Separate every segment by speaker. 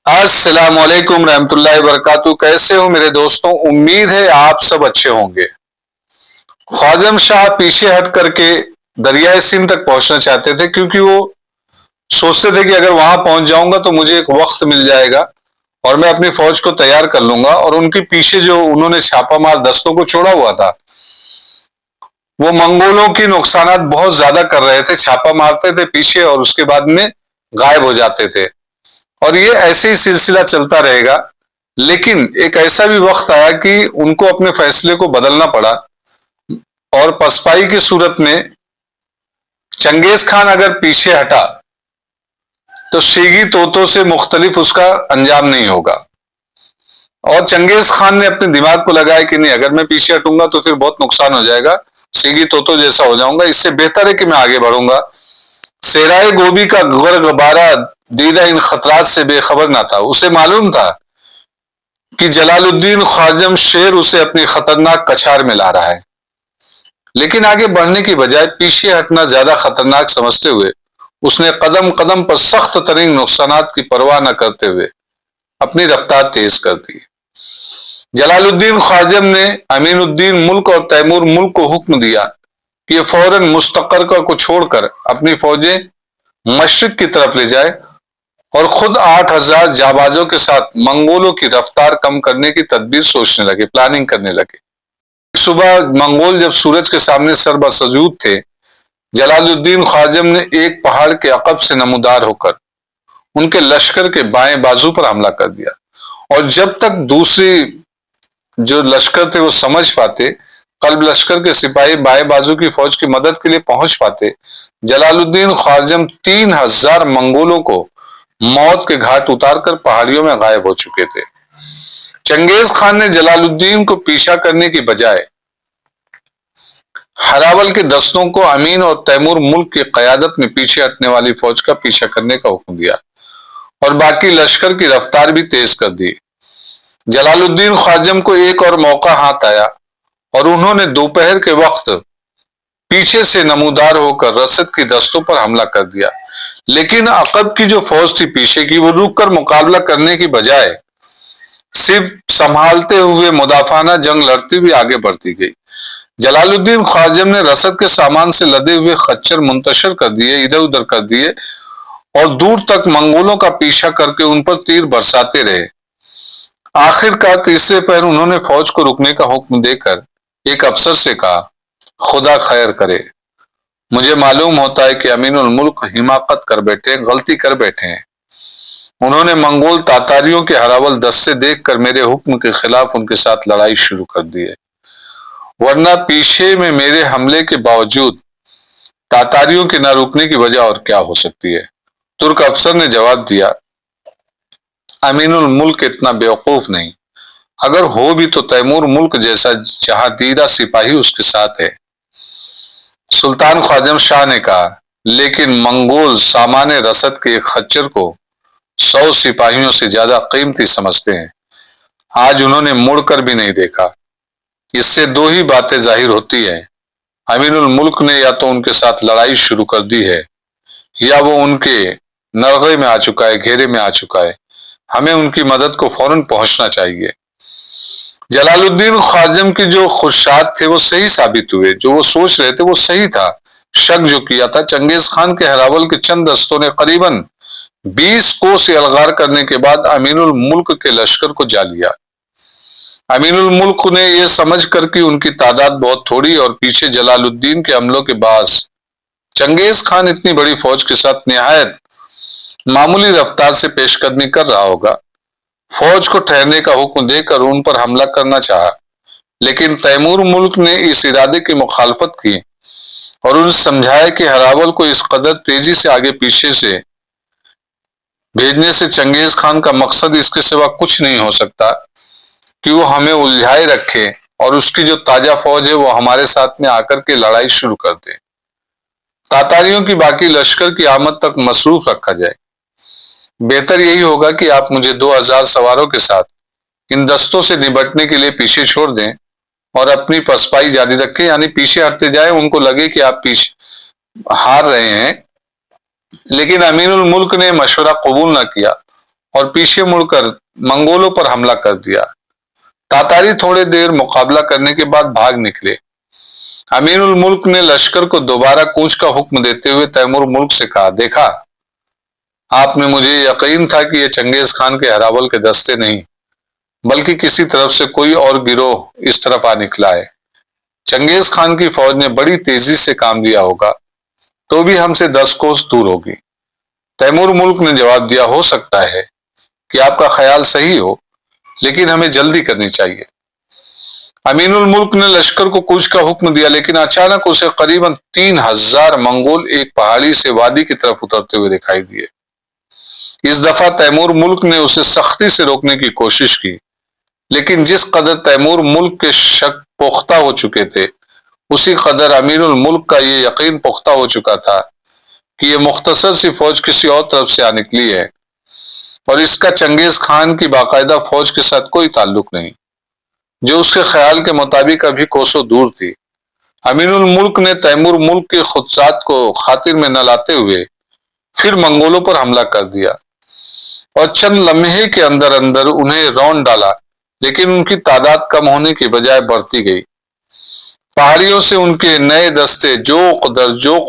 Speaker 1: السلام علیکم رحمۃ اللہ وبرکاتہ۔ کیسے ہو میرے دوستوں؟ امید ہے آپ سب اچھے ہوں گے۔ خواجم شاہ پیچھے ہٹ کر کے دریائے سندھ تک پہنچنا چاہتے تھے، کیونکہ وہ سوچتے تھے کہ اگر وہاں پہنچ جاؤں گا تو مجھے ایک وقت مل جائے گا اور میں اپنی فوج کو تیار کر لوں گا۔ اور ان کے پیچھے جو انہوں نے چھاپا مار دستوں کو چھوڑا ہوا تھا، وہ منگولوں کی نقصانات بہت زیادہ کر رہے تھے، چھاپا مارتے تھے پیچھے اور اس کے بعد میں غائب ہو جاتے تھے، اور یہ ایسے ہی سلسلہ چلتا رہے گا۔ لیکن ایک ایسا بھی وقت آیا کہ ان کو اپنے فیصلے کو بدلنا پڑا، اور پسپائی کی صورت میں چنگیز خان اگر پیچھے ہٹا تو سیگی طوطوں سے مختلف اس کا انجام نہیں ہوگا۔ اور چنگیز خان نے اپنے دماغ کو لگایا کہ نہیں، اگر میں پیچھے ہٹوں گا تو پھر بہت نقصان ہو جائے گا، سیگی طوطوں جیسا ہو جاؤں گا، اس سے بہتر ہے کہ میں آگے بڑھوں گا۔ صحرائے گوبی کا غبارہ دیدہ ان خطرات سے بے خبر نہ تھا۔ اسے معلوم تھا کہ جلال الدین خواجم شیر اسے اپنی خطرناک کچھار میں لا رہا ہے، لیکن آگے بڑھنے کی بجائے پیچھے ہٹنا زیادہ خطرناک سمجھتے ہوئے اس نے قدم قدم پر سخت ترین نقصانات کی پرواہ نہ کرتے ہوئے اپنی رفتار تیز کر دی۔ جلال الدین خواجم نے امین الدین ملک اور تیمور ملک کو حکم دیا کہ یہ فوراً مستقرہ کو چھوڑ کر اپنی فوجیں مشرق کی طرف لے جائے، اور خود 8,000 جابازوں کے ساتھ منگولوں کی رفتار کم کرنے کی تدبیر سوچنے لگے، پلاننگ کرنے لگے۔ صبح منگول جب سورج کے سامنے سر بسجود تھے، جلال الدین خواجم نے ایک پہاڑ کے عقب سے نمودار ہو کر ان کے لشکر کے بائیں بازو پر حملہ کر دیا، اور جب تک دوسری جو لشکر تھے وہ سمجھ پاتے، قلب لشکر کے سپاہی بائیں بازو کی فوج کی مدد کے لیے پہنچ پاتے، جلال الدین خواجم 3,000 منگولوں کو موت کے گھاٹ اتار کر پہاڑیوں میں غائب ہو چکے تھے۔ چنگیز خان نے جلال الدین کو پیچھا کرنے کی بجائے ہراول کے دستوں کو امین اور تیمور ملک کی قیادت میں پیچھے ہٹنے والی فوج کا پیچھا کرنے کا حکم دیا، اور باقی لشکر کی رفتار بھی تیز کر دی۔ جلال الدین خواجم کو ایک اور موقع ہاتھ آیا، اور انہوں نے دوپہر کے وقت پیچھے سے نمودار ہو کر رسد کی دستوں پر حملہ کر دیا، لیکن عقب کی جو فوج تھی پیچھے کی، وہ رک کر مقابلہ کرنے کی بجائے صرف سنبھالتے ہوئے مدافعانہ جنگ لڑتی ہوئی آگے بڑھتی گئی۔ جلال الدین خواجم نے رسد کے سامان سے لدے ہوئے خچر منتشر کر دیے، ادھر ادھر کر دیے، اور دور تک منگولوں کا پیچھا کر کے ان پر تیر برساتے رہے۔ آخر کار تیسرے پہر انہوں نے فوج کو رکنے کا حکم دے کر ایک افسر سے کہا، خدا خیر کرے، مجھے معلوم ہوتا ہے کہ امین الملک حماقت کر بیٹھے، غلطی کر بیٹھے ہیں۔ انہوں نے منگول تاتاریوں کے ہراول دستے دیکھ کر میرے حکم کے خلاف ان کے ساتھ لڑائی شروع کر دی ہے، ورنہ پیچھے میں میرے حملے کے باوجود تاتاریوں کے نہ رکنے کی وجہ اور کیا ہو سکتی ہے؟ ترک افسر نے جواب دیا، امین الملک اتنا بیوقوف نہیں، اگر ہو بھی تو تیمور ملک جیسا جہاں دیدہ سپاہی اس کے ساتھ ہے۔ سلطان خواجم شاہ نے کہا، لیکن منگول سامان رسد کے ایک خچر کو 100 سپاہیوں سے زیادہ قیمتی سمجھتے ہیں۔ آج انہوں نے مڑ کر بھی نہیں دیکھا۔ اس سے دو ہی باتیں ظاہر ہوتی ہیں، امین الملک نے یا تو ان کے ساتھ لڑائی شروع کر دی ہے، یا وہ ان کے نرغے میں آ چکا ہے، گھیرے میں آ چکا ہے۔ ہمیں ان کی مدد کو فوراً پہنچنا چاہیے۔ جلال الدین خواجم کی جو خدشات تھے وہ صحیح ثابت ہوئے، جو وہ سوچ رہے تھے وہ صحیح تھا۔ شک جو کیا تھا، چنگیز خان کے ہراول کے چند دستوں نے قریباً 20 کوس الغار کرنے کے بعد امین الملک کے لشکر کو جا لیا۔ امین الملک نے یہ سمجھ کر کہ ان کی تعداد بہت تھوڑی اور پیچھے جلال الدین کے حملوں کے باعث چنگیز خان اتنی بڑی فوج کے ساتھ نہایت معمولی رفتار سے پیش قدمی کر رہا ہوگا، فوج کو ٹھہرنے کا حکم دے کر ان پر حملہ کرنا چاہا، لیکن تیمور ملک نے اس ارادے کی مخالفت کی اور انہیں سمجھایا کہ ہراول کو اس قدر تیزی سے آگے پیچھے سے بھیجنے سے چنگیز خان کا مقصد اس کے سوا کچھ نہیں ہو سکتا کہ وہ ہمیں الجھائے رکھے اور اس کی جو تازہ فوج ہے وہ ہمارے ساتھ میں آ کر کے لڑائی شروع کر دے۔ تاتاریوں کی باقی لشکر کی آمد تک مصروف رکھا جائے۔ بہتر یہی ہوگا کہ آپ مجھے 2,000 سواروں کے ساتھ ان دستوں سے نبٹنے کے لیے پیچھے چھوڑ دیں اور اپنی پسپائی جاری رکھیں، یعنی پیچھے ہٹتے جائیں، ان کو لگے کہ آپ پیچھے ہار رہے ہیں۔ لیکن امین الملک نے مشورہ قبول نہ کیا اور پیچھے مڑ کر منگولوں پر حملہ کر دیا۔ تاتاری تھوڑے دیر مقابلہ کرنے کے بعد بھاگ نکلے۔ امیر الملک نے لشکر کو دوبارہ کوچ کا حکم دیتے ہوئے تیمور ملک سے کہا، دیکھا، آپ نے مجھے یقین تھا کہ یہ چنگیز خان کے ہراول کے دستے نہیں بلکہ کسی طرف سے کوئی اور گروہ اس طرف آ نکلا ہے۔ چنگیز خان کی فوج نے بڑی تیزی سے کام لیا ہوگا تو بھی ہم سے 10 کوس دور ہوگی۔ تیمور ملک نے جواب دیا، ہو سکتا ہے کہ آپ کا خیال صحیح ہو لیکن ہمیں جلدی کرنی چاہیے۔ امین الملک نے لشکر کو کوچ کا حکم دیا لیکن اچانک اسے قریباً 3000 منگول ایک پہاڑی سے وادی کی طرف اترتے ہوئے دکھائی دیے۔ اس دفعہ تیمور ملک نے اسے سختی سے روکنے کی کوشش کی لیکن جس قدر تیمور ملک کے شک پختہ ہو چکے تھے اسی قدر امیر الملک کا یہ یقین پختہ ہو چکا تھا کہ یہ مختصر سی فوج کسی اور طرف سے آ نکلی ہے اور اس کا چنگیز خان کی باقاعدہ فوج کے ساتھ کوئی تعلق نہیں، جو اس کے خیال کے مطابق ابھی کوسوں دور تھی۔ امیر الملک نے تیمور ملک کے خدشات کو خاطر میں نہ لاتے ہوئے پھر منگولوں پر حملہ کر دیا اور چند لمحے کے اندر اندر انہیں رون ڈالا، لیکن ان کی تعداد کم ہونے کی بجائے بڑھتی گئی۔ پہاڑیوں سے ان کے نئے دستے جوق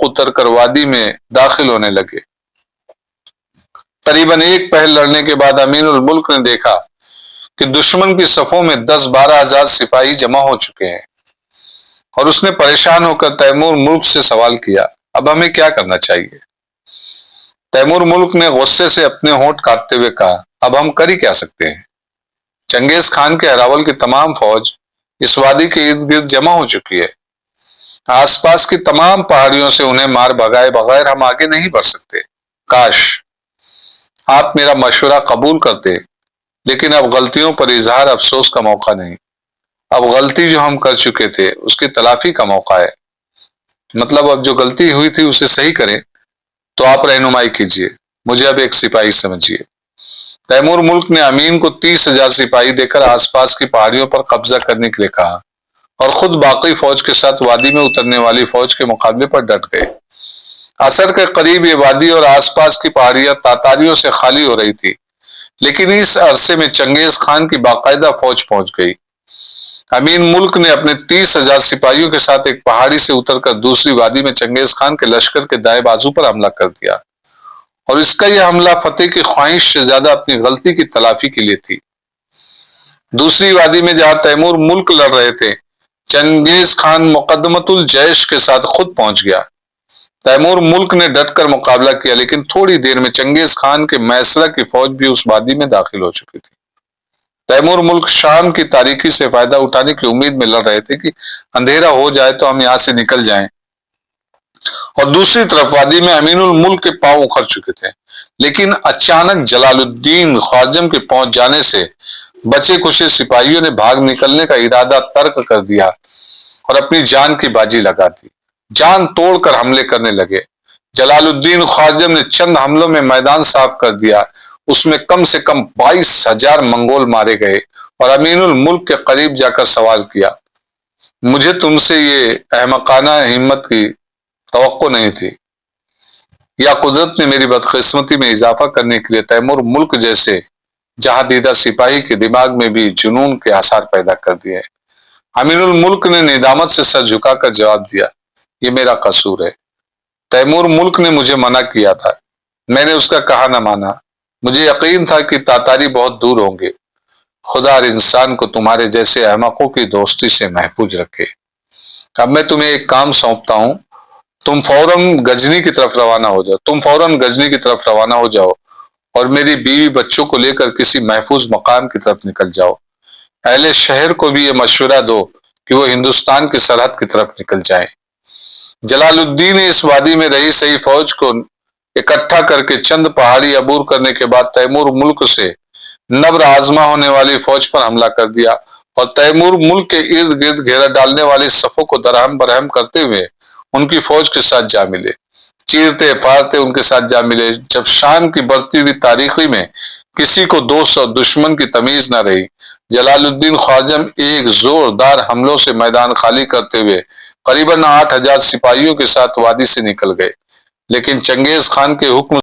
Speaker 1: اتر کر وادی میں داخل ہونے لگے۔ تقریباً ایک پہر لڑنے کے بعد امیر الملک نے دیکھا کہ دشمن کی صفوں میں 10-12 ہزار سپاہی جمع ہو چکے ہیں اور اس نے پریشان ہو کر تیمور ملک سے سوال کیا، اب ہمیں کیا کرنا چاہیے؟ تیمور ملک نے غصے سے اپنے ہونٹ کاٹتے ہوئے کہا، اب ہم کر ہی کیا سکتے ہیں؟ چنگیز خان کے ہراول کی تمام فوج اس وادی کے ارد گرد جمع ہو چکی ہے۔ آس پاس کی تمام پہاڑیوں سے انہیں مار بھگائے بغیر ہم آگے نہیں بڑھ سکتے۔ کاش آپ میرا مشورہ قبول کرتے، لیکن اب غلطیوں پر اظہار افسوس کا موقع نہیں۔ اب غلطی جو ہم کر چکے تھے اس کی تلافی کا موقع ہے، مطلب اب جو غلطی ہوئی تھی اسے صحیح کریں، تو آپ رہنمائی کیجیے، مجھے اب ایک سپاہی سمجھیے۔ تیمور ملک نے امین کو 30,000 سپاہی دے کر آس پاس کی پہاڑیوں پر قبضہ کرنے کے لیے کہا اور خود باقی فوج کے ساتھ وادی میں اترنے والی فوج کے مقابلے پر ڈٹ گئے۔ عصر کے قریب یہ وادی اور آس پاس کی پہاڑیاں تاتاریوں سے خالی ہو رہی تھی، لیکن اس عرصے میں چنگیز خان کی باقاعدہ فوج پہنچ گئی۔ امین ملک نے اپنے 30,000 سپاہیوں کے ساتھ ایک پہاڑی سے اتر کر دوسری وادی میں چنگیز خان کے لشکر کے دائیں بازو پر حملہ کر دیا اور اس کا یہ حملہ فتح کی خواہش سے زیادہ اپنی غلطی کی تلافی کے لیے تھی۔ دوسری وادی میں جہاں تیمور ملک لڑ رہے تھے، چنگیز خان مقدمت الجیش کے ساتھ خود پہنچ گیا۔ تیمور ملک نے ڈٹ کر مقابلہ کیا لیکن تھوڑی دیر میں چنگیز خان کے میسرہ کی فوج بھی اس وادی میں داخل ہو چکی تھی۔ تیمور ملک شام کی تاریکی سے فائدہ اٹھانے کی امید میں لڑ رہے تھے کہ اندھیرا ہو جائے تو ہم یہاں سے نکل جائیں، اور دوسری طرف وادی میں امین الملک کے پاؤں اکھڑ چکے تھے، لیکن اچانک جلال الدین خواجم کے پہنچ جانے سے بچے کچے سپاہیوں نے بھاگ نکلنے کا ارادہ ترک کر دیا اور اپنی جان کی بازی لگا دی۔ جان توڑ کر حملے کرنے لگے۔ جلال الدین خواجم نے چند حملوں میں میدان صاف کر دیا، اس میں کم سے کم 22,000 منگول مارے گئے اور امین الملک کے قریب جا کر سوال کیا، مجھے تم سے یہ احمقانہ ہمت کی توقع نہیں تھی، یا قدرت نے میری بدقسمتی میں اضافہ کرنے کے لیے تیمور ملک جیسے جہاں دیدہ سپاہی کے دماغ میں بھی جنون کے آثار پیدا کر دیے۔ امین الملک نے ندامت سے سر جھکا کر جواب دیا، یہ میرا قصور ہے، تیمور ملک نے مجھے منع کیا تھا، میں نے اس کا کہا نہ مانا، مجھے یقین تھا کہ تاتاری بہت دور ہوں گے، خدا ہر انسان کو تمہارے جیسے احمقوں کی دوستی سے محفوظ رکھے۔ اب میں تمہیں ایک کام سونپتا ہوں، تم فوراً غزنی کی طرف روانہ ہو جاؤ اور میری بیوی بچوں کو لے کر کسی محفوظ مقام کی طرف نکل جاؤ۔ اہل شہر کو بھی یہ مشورہ دو کہ وہ ہندوستان کی سرحد کی طرف نکل جائیں۔ جلال الدین نے اس وادی میں رہی صحیح فوج کو اکٹھا کر کے چند پہاڑی عبور کرنے کے بعد تیمور ملک سے نبر آزما ہونے والی فوج پر حملہ کر دیا اور تیمور ملک کے ارد گرد گھیرا ڈالنے والی صفوں کو درہم برہم کرتے ہوئے ان کی فوج کے ساتھ جا ملے، چیرتے پھاڑتے ان کے ساتھ جا ملے۔ جب شام کی بڑھتی ہوئی تاریخی میں کسی کو دوست اور دشمن کی تمیز نہ رہی، جلال الدین خواجم ایک زوردار حملوں سے میدان خالی کرتے ہوئے قریباً 8,000 سپاہیوں کے ساتھ وادی سے نکل گئے، لیکن چنگیز خان کے حکم